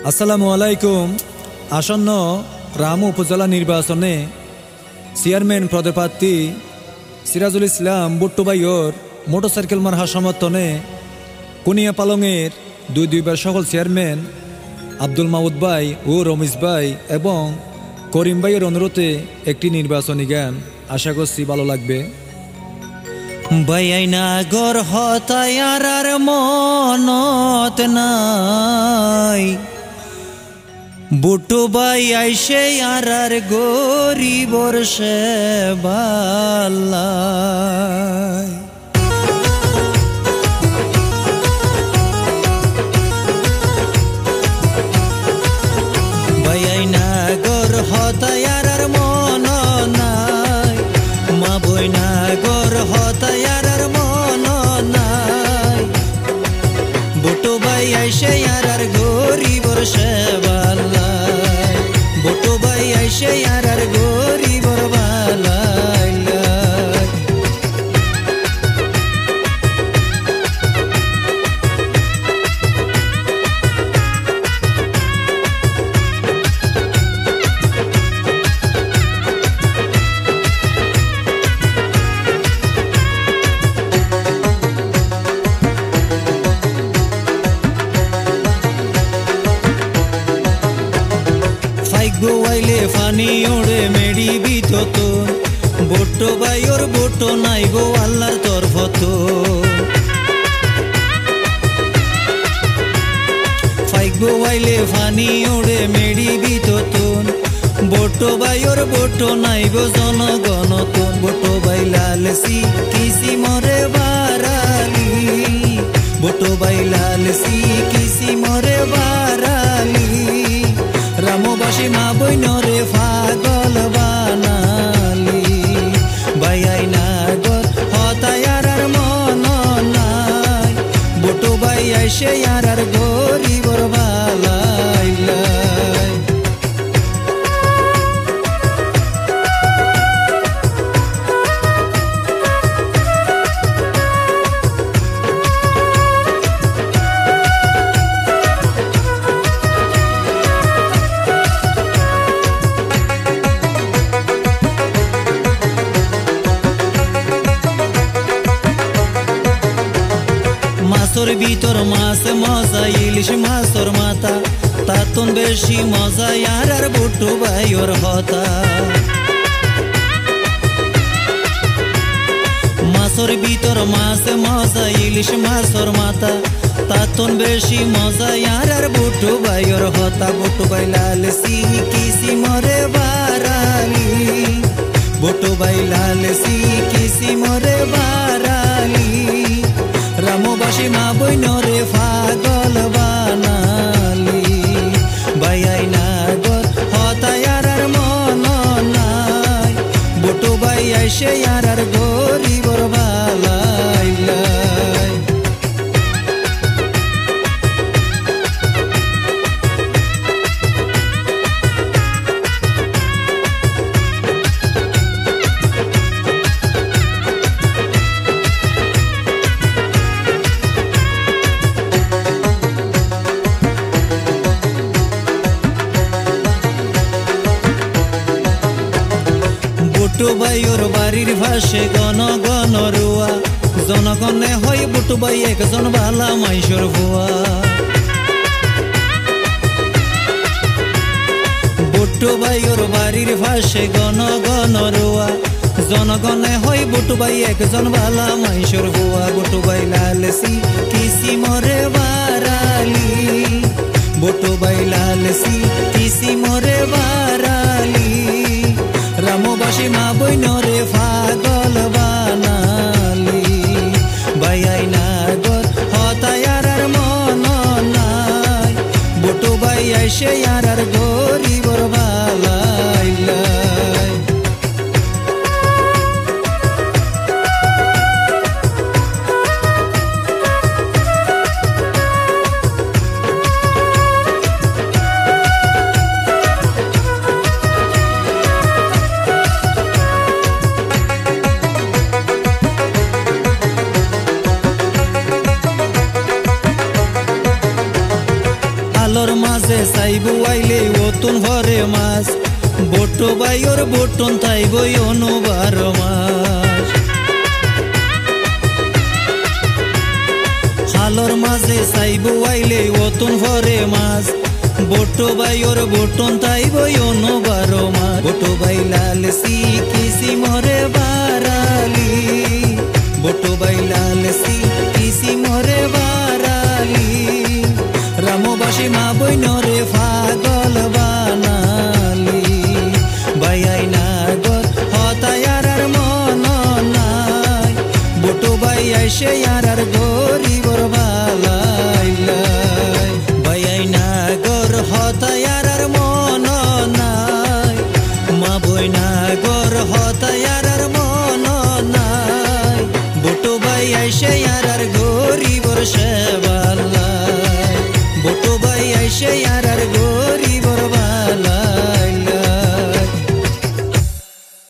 আসসালামু আলাইকুম। আসন্ন রামু উপজেলা নির্বাচনে চেয়ারম্যান পদপ্রার্থী সিরাজুল ইসলাম বুট্টু ভাইয়ের মোটরসাইকেল মার্কা সমর্থনে কুনিয়া পালংয়ের দুইবার সকল চেয়ারম্যান আব্দুল মাহমুদ ভাই ও রমেশ ভাই এবং করিম ভাইয়ের অনুরোধে একটি নির্বাচনী গান আশা করছি ভালো লাগবে। বাইনা গর হতায়ার মনত নাই বুটু বাই আইসে আর গরিবর সেবাল্লাই বাইনা গর হতায়ার মন নাই মা বইনা গর হতায়ার মন নাই বুটু বাই আইসে আর গরিবর সেবাল্লাই বুটু বাই আইসে আর গরিবর বালাই গোয়াইলে ফানি ওড়ে মেডি বিতত বুট্টু ভাইয়ের বুটো নাই গো আল্লাহর তরফত ফাইক গোয়াইলে ফানি ওড়ে মেডি বিতত বুট্টু ভাইয়ের বুটো নাই গো জনগণতন বুট্টু ভাই লালসি কিসি মরে বারালি বুট্টু ভাই লালসি কিসি মরে বারালি রামবাসী মা বইনরে পাগল বানালি বাইয়াই নাগর হতায়ার মন নাই বুটু বাই আইসে আর গরিবর বালাই মাছর ভিতর মাছ মজা ইলিশ মাছর মাথা তাতুন বেশি মজা আর বুট্টু ভাইয়ের হতা মাছর ভিতর মাছ মজা ইলিশ মাছর মাথা তাতুন বেশি মজা আর বুট্টু ভাইয়ের হতা বুট্টু ভাই লালসি কিসি মরে বারালি বুট্টু ভাই লালসি কিসি মরে বারালি রামবাসী মা বইনরে পাগল বানালি বাইয়াই নাগর হতায়ার মন নাই বুটু বাই আইসে আর গরিবর বালাই বুটু ভাইয়ের বাড়ির ভাসে গণ গণ রুয়া জনগণে হয় বুটু ভাই একজন ভালা মাইসর ভুয়া বুটু ভাইয়ের বাড়ির ভাসে গণ গণ রুয়া জনগণে হয় বুটু ভাই একজন ভালা মাইসর ভুয়া বুটু ভাই লালসি কিসি মরে বারালি বুটু ভাই লালসি কিসি মরে বারালি রামবাসী মা বইনরে পাগল বানালি বাইয়াই নাগর হতায়ার মন নাই বুটু ভাই আইসে আর গরিবর বালাই আলোর মাঝে মাঝে চাইবো আইলে অতুন ভরে মাছ বট্টু বাইর বটন তাইবই অনুবার মাছ খালর মাঝে চাইবো আইলে অতুন ভরে মাছ বট্টু বাইর বটন তাইবই অনুবার মাছ বট্টু বাই লাল সি কিসি মরে বারালি বট্টু বাই লাল সি কিসি মরে বারালি রামবাসী মা বইনরে পাগল বানালি বাইয়াই নাগর হতায়ার মন নাই বট্টু বাই আইসে আর গরিবর বালাই বাইয়াই নাগর হতায়া